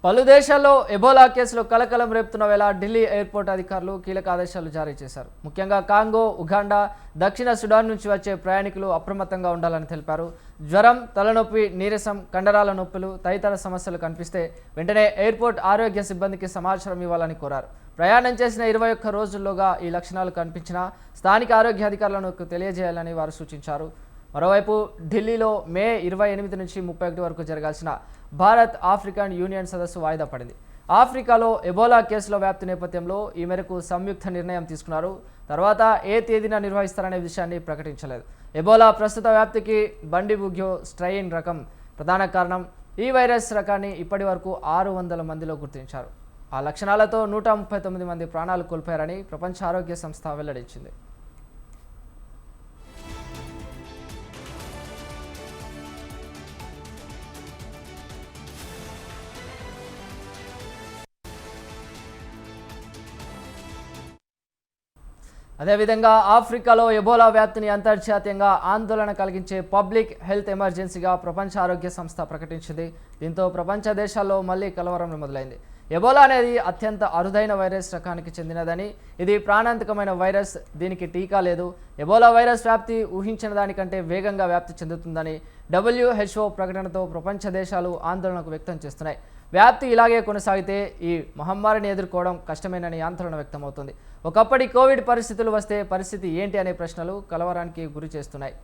పలు దేశాల్లో ఎబోలా కేసులు కలకలం రేపుతున్న వేళ ఢిల్లీ ఎయిర్పోర్ట్ అధికారులు కీలక ఆదేశాలు జారీ చేశారు. ముఖ్యంగా కాంగో, ఉగాండా, దక్షిణ సుడాన్ నుంచి వచ్చే ప్రయాణికులు అప్రమత్తంగా ఉండాలని తెలిపారు. జ్వరం, తలనొప్పి, నీరసం, కండరాల నొప్పులు తదితర సమస్యలు కనిపిస్తే వెంటనే ఎయిర్పోర్ట్ ఆరోగ్య సిబ్బందికి సమాచారం ఇవ్వాలని కోరారు. ప్రయాణం చేసిన 21 రోజుల్లోగా ఈ లక్షణాలు కనిపించినా స్థానిక ఆరోగ్య అధికారులకు తెలియజేయాలని వారు సూచించారు. మరోవైపు ఢిల్లీలో మే 28 నుంచి 31 వరకు జరగాల్సిన భారత్ ఆఫ్రికన్ యూనియన్ సదస్సు వాయిదా పడింది. ఆఫ్రికాలో ఎబోలా కేసుల వ్యాప్తి నేపథ్యంలో ఈ మేరకు సంయుక్త నిర్ణయం తీసుకున్నారు. తర్వాత ఏ తేదీన నిర్వహిస్తారనే విషయాన్ని ప్రకటించలేదు. ఎబోలా ప్రస్తుత వ్యాప్తికి బండిబుగ్యో స్ట్రెయిన్ రకం ప్రధాన కారణం. ఈ వైరస్ రకాన్ని ఇప్పటి వరకు 600 మందిలో గుర్తించారు. ఆ లక్షణాలతో 139 మంది ప్రాణాలు కోల్పోయారని ప్రపంచ ఆరోగ్య సంస్థ వెల్లడించింది. అదేవిధంగా ఆఫ్రికాలో ఎబోలా వ్యాప్తిని అంతర్జాతీయంగా ఆందోళన కలిగించే పబ్లిక్ హెల్త్ ఎమర్జెన్సీగా ప్రపంచ ఆరోగ్య సంస్థ ప్రకటించింది. దీంతో ప్రపంచ దేశాల్లో మళ్లీ కలవరం మొదలైంది. ఎబోలా అనేది అత్యంత అరుదైన వైరస్ రకానికి చెందినదని, ఇది ప్రాణాంతకమైన వైరస్, దీనికి టీకా లేదు. ఎబోలా వైరస్ వ్యాప్తి ఊహించిన దానికంటే వేగంగా వ్యాప్తి చెందుతుందని WHO ప్రకటనతో ప్రపంచ దేశాలు ఆందోళనకు వ్యక్తం చేస్తున్నాయి. వ్యాప్తి ఇలాగే కొనసాగితే ఈ మహమ్మారిని ఎదుర్కోవడం కష్టమేనని ఆందోళన వ్యక్తమవుతుంది. ఒకప్పటి కోవిడ్ పరిస్థితులు వస్తే పరిస్థితి ఏంటి అనే ప్రశ్నలు కలవరానికి గురి చేస్తున్నాయి.